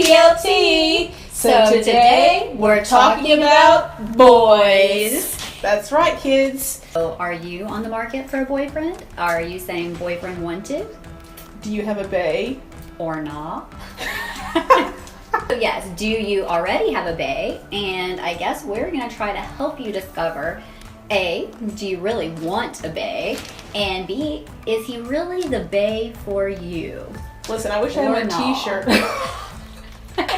PLT. So today we're talking about boys. That's right, kids. So are you on the market for a boyfriend? Are you saying boyfriend wanted? Do you have a bae? Or not? So yes, do you already have a bae? And I guess we're going to try to help you discover A, do you really want a bae? And B, is he really the bae for you? Listen, I wish I had my Or t-shirt.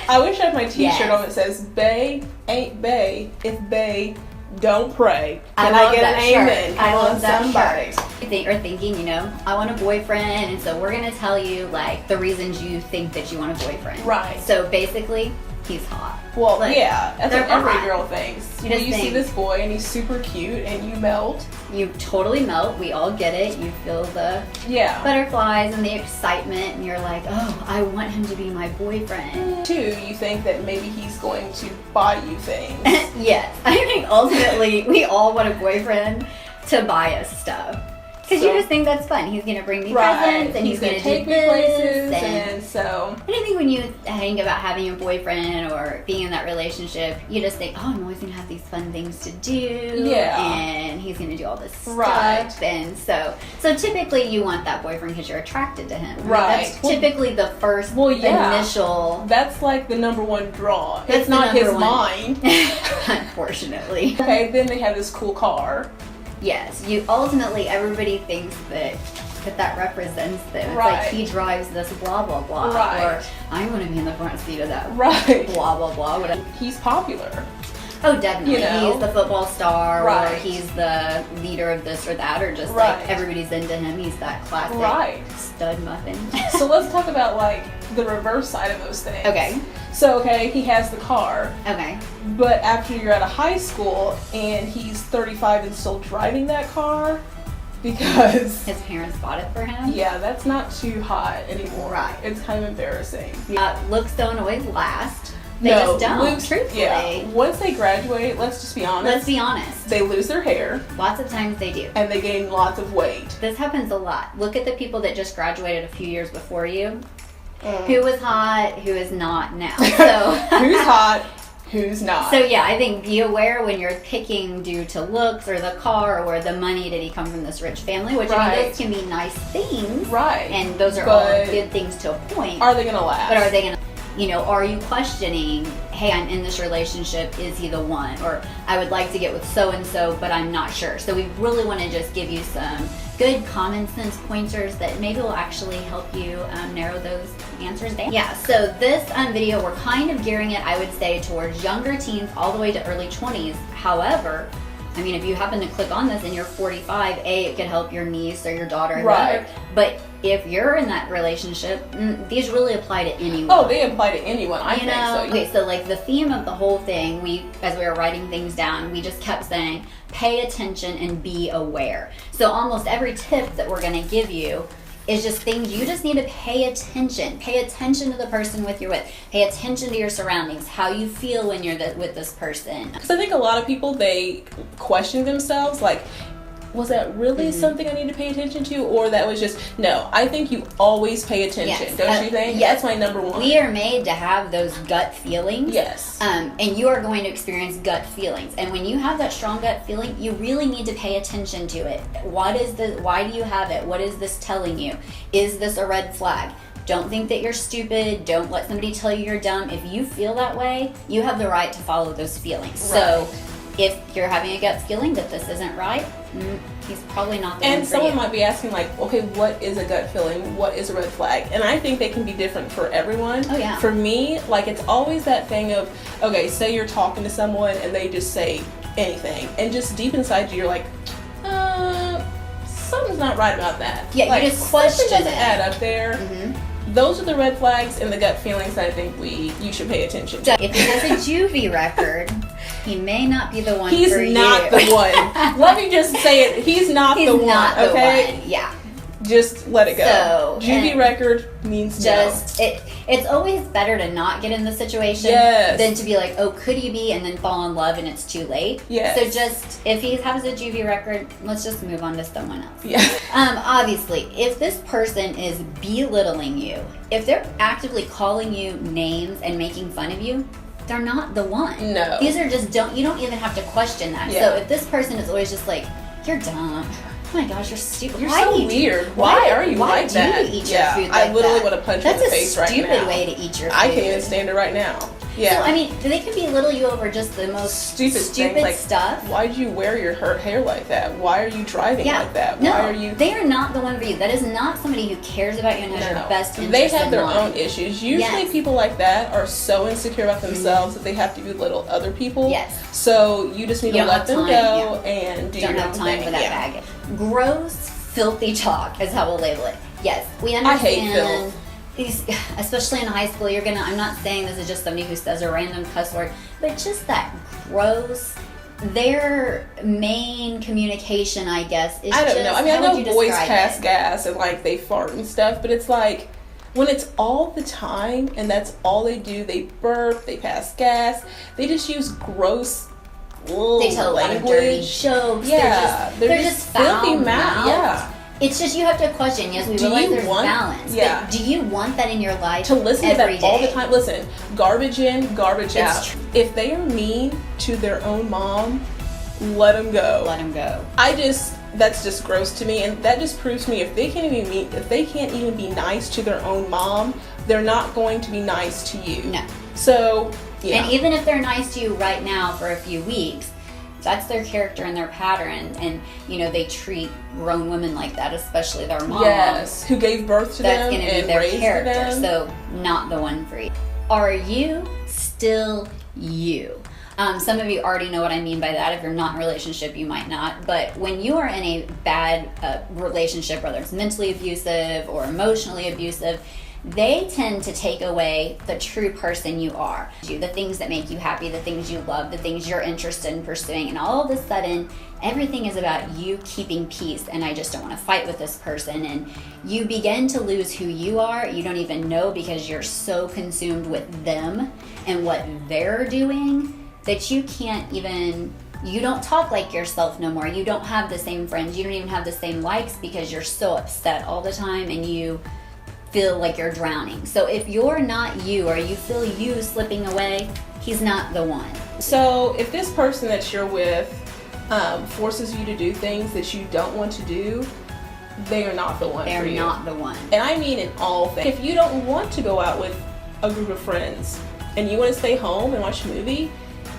I wish I had my t-shirt Yes. on that says bae ain't bae if bae don't pray. Can love I get that an shirt. amen? I love on that somebody. shirt. You're thinking, I want a boyfriend, and so we're gonna tell you like the reasons you think that you want a boyfriend. Right. So basically, he's hot. Well, Like, yeah, that's what they're every hot. girl thinks. You When just you see think- this boy and he's super cute and you melt. You totally melt. We all get it. You feel the Yeah. butterflies and the excitement, and you're like, oh, I want him to be my boyfriend. Two, you think that maybe he's going to buy you things. Yes, I think ultimately we all want a boyfriend to buy us stuff. Because you So- just think that's fun. He's going to bring me Right. presents, and he's going to take do me this. places, and and so I think when you think about having a boyfriend or being in that relationship, you just think, oh, I'm always going to have these fun things to do. Yeah. And he's going to do all this Right. stuff. And so typically you want that boyfriend because you're attracted to him. I mean, Right. that's typically the first yeah. initial. That's like the number one draw. That's It's the not number his one. mind. Unfortunately. Okay, then they have this cool car. Yes, you ultimately, everybody thinks that represents them. It's Right. like he drives this blah blah blah, Right. or I'm going to be in the front seat of that Right. blah blah blah. Whatever. He's popular. Oh, definitely. You know? He's the football star, or Right. he's the leader of this or that, or just Right. like everybody's into him. He's that classic Right. stud muffin. So let's talk about like the reverse side of those things. Okay. So he has the car, Okay. but after you're out of high school and he's 35 and still driving that car, because His parents bought it for him. yeah, that's not too hot anymore. Right. It's kind of embarrassing. Looks don't always last. They No, just don't. looks- Truthfully. Yeah. Once they graduate, let's just be honest. Let's be honest. They lose their hair Lots of times they do. and they gain lots of weight. This happens a lot. Look at the people that just graduated a few years before you. Who was hot, who is not now. So Who's hot? Who's not? So yeah, I think be aware when you're picking due to looks or the car or the money. Did he come from this rich family? Which I mean, Right. those can be nice things, Right. and those are all But good things to a point. Are they gonna last? But are they gonna? Are you questioning? Hey, I'm in this relationship. Is he the one? Or I would like to get with so and so, but I'm not sure. So we really want to just give you some good common sense pointers that maybe will actually help you narrow those answers down. Yeah, so this video, we're kind of gearing it, I would say, towards younger teens all the way to early 20s. However, I mean, if you happen to click on this and you're 45, it could help your niece or your daughter. Or Right. whatever. But if you're in that relationship, these really apply to anyone. Oh, they apply to anyone. I think so. Okay, so like the theme of the whole thing, as we were writing things down, we just kept saying, pay attention and be aware. So almost every tip that we're gonna give you is just things you just need to pay attention. Pay attention to the person you're with. Pay attention to your surroundings, how you feel when you're with this person. Because I think a lot of people, they question themselves, like, was that really something I need to pay attention to? Or that was just, no, I think you always pay attention, Yes. don't you think? Yes. That's my number one. We are made to have those gut feelings. Yes. And you are going to experience gut feelings. And when you have that strong gut feeling, you really need to pay attention to it. Why do you have it? What is this telling you? Is this a red flag? Don't think that you're stupid. Don't let somebody tell you you're dumb. If you feel that way, you have the right to follow those feelings. Right. So if you're having a gut feeling that this isn't right, he's probably not the one And for someone you. might be asking, like, okay, what is a gut feeling? What is a red flag? And I think they can be different for everyone. Oh, yeah. For me, like, it's always that thing of, okay, say you're talking to someone and they just say anything. And just deep inside you, you're like, something's not right about that. Yeah, you like, just question something doesn't it. add up there. Those are the red flags and the gut feelings that I think you should pay attention to. So if he has a juvie record, he may not be the one He's for you. not the one. Let me just say it. He's not He's the one. not the Okay. one. Yeah. Just let it go. So, Juvie record means just it's always better to not get in the situation than to be like, oh, could he be, and then fall in love and it's too late. Yes. So just if he has a juvie record, let's just move on to someone else. Yeah. Obviously, if this person is belittling you, if they're actively calling you names and making fun of you, they're not the one. No. These are just you don't even have to question that. Yeah. So if this person is always just like, you're dumb. Oh my gosh, you're stupid. You're so weird. Why are you like that? Why do you eat your food like I literally that? want to punch you in the face right now. That's a stupid way to eat your food. I can't even stand it right now. Yeah. So, I mean, they could belittle you over just the most stupid like, stuff. Why'd you wear your hair like that? Why are you driving like that? No, Why are you... they are not the one for you. That is not somebody who cares about you and has your best interest They have their in mind. own issues. Usually people like that are so insecure about themselves that they have to belittle other people. Yes. So you just need to let them go and do your own thing. Don't have time for that baggage. Gross, filthy talk is how we'll label it. Yes, we understand. I hate filth. Especially in high school, I'm not saying this is just somebody who says a random cuss word, but just that gross, their main communication, I guess, is I don't know. I mean, I know boys pass it? gas and like they fart and stuff, but it's like when it's all the time and that's all they do, they burp, they pass gas, they just use gross they tell language. A lot of dirty jokes. Yeah, they're just filthy mouth. Yeah. It's just you have to question. Yes, we realize there's balance. Yeah. But do you want that in your life? To listen to that day? all the time. Listen, garbage in, garbage out. True. If they are mean to their own mom, let them go. Let them go. That's just gross to me, and that just proves to me if they can't even be nice to their own mom, they're not going to be nice to you. No. So, yeah. And even if they're nice to you right now for a few weeks, that's their character and their pattern, and they treat grown women like that, especially their mom. Yes, who gave birth to them That's going to be their character, so not the one for you. Are you still you? Some of you already know what I mean by that. If you're not in a relationship, you might not. But when you are in a bad relationship, whether it's mentally abusive or emotionally abusive, they tend to take away the true person you are. The things that make you happy, the things you love, the things you're interested in pursuing. And all of a sudden, everything is about you keeping peace. And I just don't want to fight with this person. And you begin to lose who you are. You don't even know because you're so consumed with them and what they're doing that you can't even... You don't talk like yourself no more. You don't have the same friends. You don't even have the same likes because you're so upset all the time and you feel like you're drowning. So if you're not you or you feel you slipping away, he's not the one. So if this person that you're with forces you to do things that you don't want to do, they are not the one for you. They're not the one. And I mean in all things. If you don't want to go out with a group of friends and you want to stay home and watch a movie,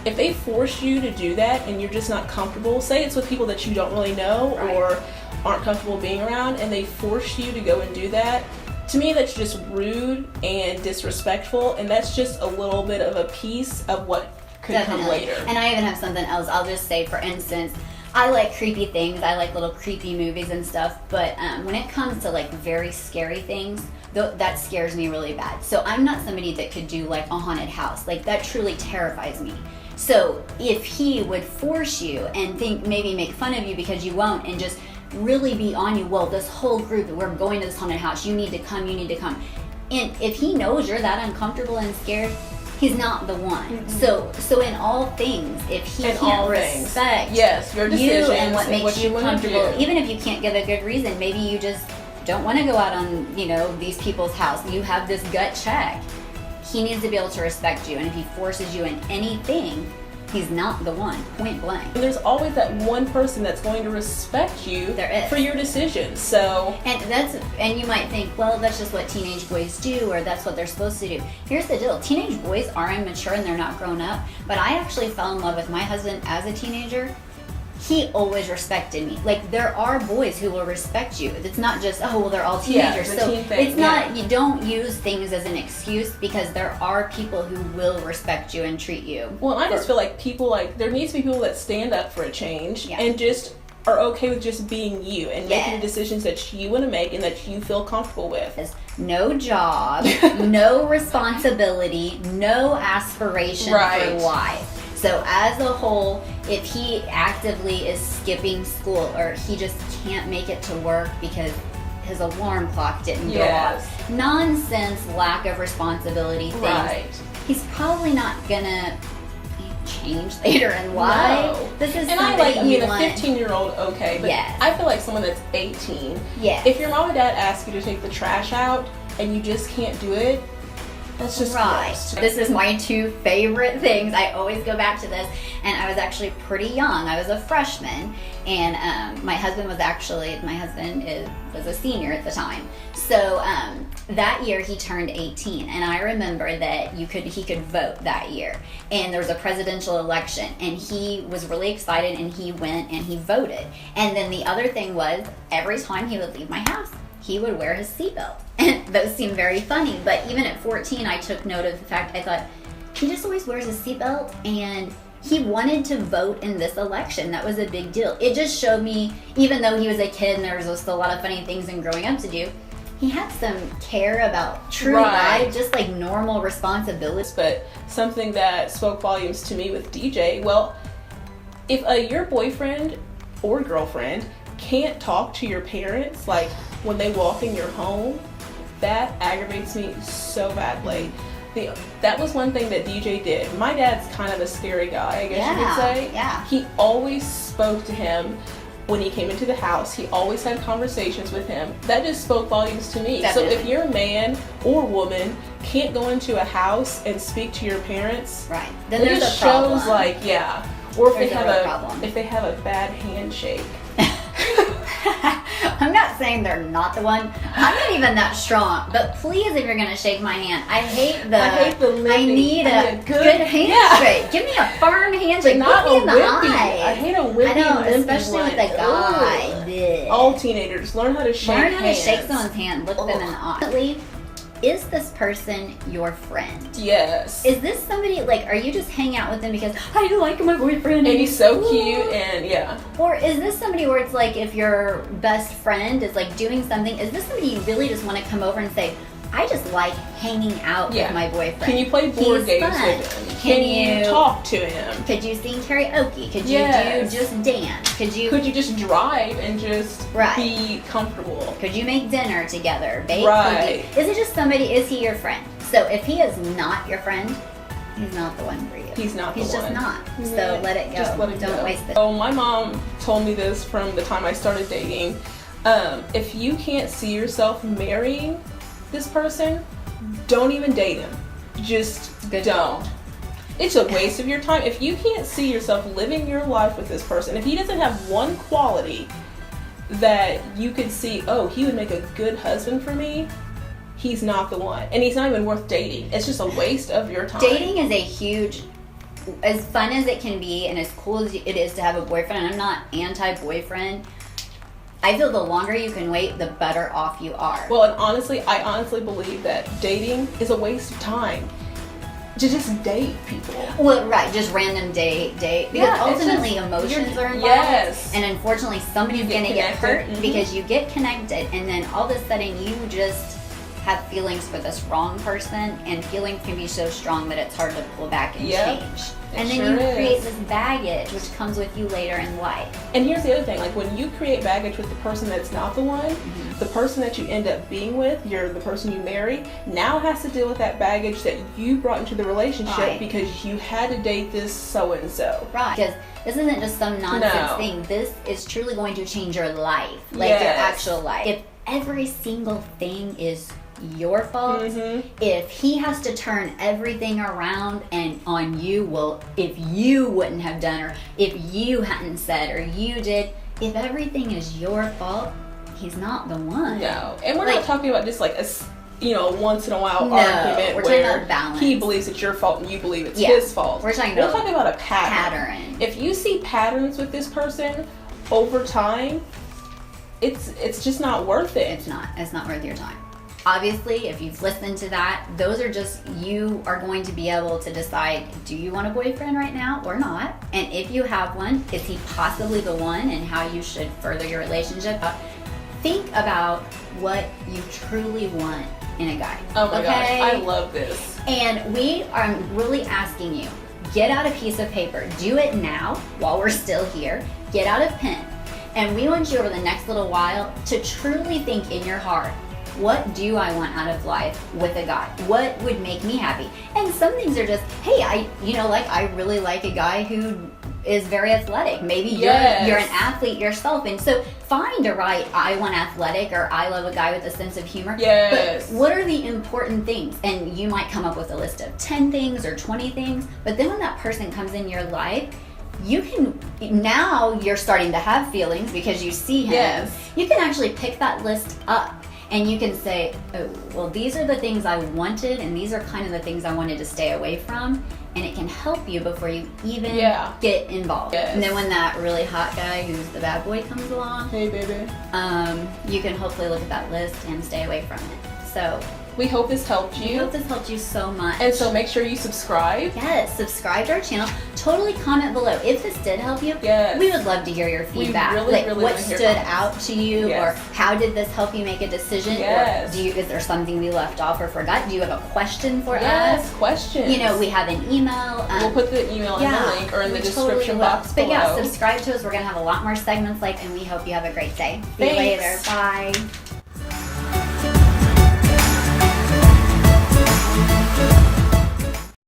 if they force you to do that and you're just not comfortable, say it's with people that you don't really know or aren't comfortable being around, and they force you to go and do that, to me that's just rude and disrespectful, and that's just a little bit of a piece of what could come later. And I even have something else. I'll just say, for instance, I like creepy things. I like little creepy movies and stuff, but when it comes to like very scary things, that scares me really bad. So I'm not somebody that could do like a haunted house. Like that truly terrifies me. So if he would force you and maybe make fun of you because you won't, and just really be on you, well, this whole group, we're going to this haunted house, you need to come. And if he knows you're that uncomfortable and scared, he's not the one. Mm-hmm. So in all things, if he can't respect your decisions you and what makes you comfortable, do. Even if you can't give a good reason, maybe you just don't want to go out on, these people's house. You have this gut check. He needs to be able to respect you, and if he forces you in anything, he's not the one, point blank. And there's always that one person that's going to respect you for your decisions. So and you might think, well, that's just what teenage boys do, or that's what they're supposed to do. Here's the deal. Teenage boys are immature and they're not grown up, but I actually fell in love with my husband as a teenager. He always respected me. Like, there are boys who will respect you. It's not just, oh, well, they're all teenagers. It's not, you don't use things as an excuse, because there are people who will respect you and treat you. Well, I just feel like there needs to be people that stand up for a change and just are okay with just being you and making the decisions that you want to make and that you feel comfortable with. No job, no responsibility, no aspiration for life. So as a whole, if he actively is skipping school, or he just can't make it to work because his alarm clock didn't go Yes. off. Nonsense, lack of responsibility things. Right. He's probably not gonna change later in life. No. This is And I somebody like, I mean, you a want. 15-year-old, okay, but Yes. I feel like someone that's 18, Yes. if your mom and dad ask you to take the trash out and you just can't do it, that's just Right. gross. This is my two favorite things. I always go back to this. And I was actually pretty young. I was a freshman. And my husband was a senior at the time. So that year he turned 18. And I remember that he could vote that year. And there was a presidential election. And he was really excited and he went and he voted. And then the other thing was, every time he would leave my house, he would wear his seatbelt. And those seem very funny, but even at 14, I took note of the fact, I thought, he just always wears his seatbelt, and he wanted to vote in this election. That was a big deal. It just showed me, even though he was a kid and there was just a lot of funny things in growing up to do, he had some care about true Right. life, just like normal responsibilities. But something that spoke volumes to me with DJ, well, if your boyfriend or girlfriend can't talk to your parents, like when they walk in your home, that aggravates me so badly. That was one thing that DJ did. My dad's kind of a scary guy, I guess you could say. Yeah. He always spoke to him when he came into the house. He always had conversations with him. That just spoke volumes to me. Definitely. So if your man or woman can't go into a house and speak to your parents, Right. Then it there's just a problem. shows like, yeah. Or if There's they a have real problem. if they have a bad handshake. I'm not saying they're not the one. I'm not even that strong. But please, if you're gonna shake my hand, I hate the I limping. need I a need a good handshake. yeah. Give me a firm handshake. Not Look me a in the wimpy. eye. I hate a wimpy, I know, limpy especially with one. a guy. Ugh. Blech. All teenagers learn how to shake Learn how to hands. shake someone's hand. Look them in the eye. Ultimately, is this person your friend? Yes. Is this somebody, like, are you just hanging out with them because I like my boyfriend And he's so cute, and yeah. Or is this somebody where it's like, if your best friend is like doing something, is this somebody you really just want to come over and say, I just like hanging out Yeah. with my boyfriend. Can you play board He's games fun. with him? Can you talk to him? Could you sing karaoke? Could you Yes. do just dance? Could you just drive and just Right. be comfortable? Could you make dinner together? Bake Right. cookies? Is it just somebody, is he your friend? So if he is not your friend, he's not the one for you. He's not the He's one. just not. Yeah. So let it go. Just let it Don't go. waste it. Oh, my mom told me this from the time I started dating. If you can't see yourself marrying this person, don't even date him. Just Good don't. call. It's a waste of your time. If you can't see yourself living your life with this person, if he doesn't have one quality that you could see, oh, he would make a good husband for me, he's not the one. And he's not even worth dating. It's just a waste of your time. Dating is a huge, as fun as it can be and as cool as it is to have a boyfriend, and I'm not anti-boyfriend, I feel the longer you can wait, the better off you are. Well, and honestly, I honestly believe that dating is a waste of time. To just date people. Well, right, just random date. Because Yeah, it's ultimately just- emotions you're- are involved. yes. And unfortunately, somebody's You get going to get hurt connected, mhm. because you get connected, and then all of a sudden you just have feelings for this wrong person, and feelings can be so strong that it's hard to pull back and Yep. change. It And then sure you is. create this baggage, which comes with you later in life. And here's the other thing, like when you create baggage with the person that's not the one, the person that you end up being with, the person you marry, now has to deal with that baggage that you brought into the relationship Right. because you had to date this so-and-so. Right. Because this isn't just some nonsense No. thing. This is truly going to change your life. Like your Yes. actual life. If every single thing is your fault, Mhm. if he has to turn everything around and on you, well, if you wouldn't have done, or if you hadn't said, or you did, if everything is your fault, he's not the one. No. And we're Like- not talking about just like once in a while No, argument we're talking where about balance. he believes it's your fault and you believe it's Yeah. his fault. We're talking We're about talking about a pattern. pattern. If you see patterns with this person over time, it's just not worth it. It's not worth your time. Obviously, if you've listened to that, those are just, you are going to be able to decide, do you want a boyfriend right now or not? And if you have one, is he possibly the one, and how you should further your relationship? Think about what you truly want in a guy. Oh my gosh, okay? I love this. And we are really asking you, get out a piece of paper. Do it now while we're still here. Get out a pen. And we want you over the next little while to truly think in your heart, what do I want out of life with a guy? What would make me happy? And some things are just, hey, I really like a guy who is very athletic. Maybe you're an athlete yourself, and so find a right, I want athletic, or I love a guy with a sense of humor. Yes. But what are the important things? And you might come up with a list of 10 things or 20 things, but then when that person comes in your life, now you're starting to have feelings because you see him. Yes. You can actually pick that list up and you can say, oh, well, these are the things I wanted, and these are kind of the things I wanted to stay away from. And it can help you before you even get involved. Yes. And then when that really hot guy who's the bad boy comes along, hey baby, you can hopefully look at that list and stay away from it. So we hope this helped you. we hope this helped you so much. And so make sure you subscribe. Yes, subscribe to our channel. Totally comment below if this did help you. Yes. We would love to hear your feedback. really like what what stood out to you, Yes. or how did this help you make a decision? Yes. Or is there something we left off or forgot? Do you have a question for Yes, us? questions. We have an email. We'll put the email in the link or in the we description totally box will. But below. yeah, subscribe to us. We're going to have a lot more segments and we hope you have a great day. See you Thanks. later. Bye.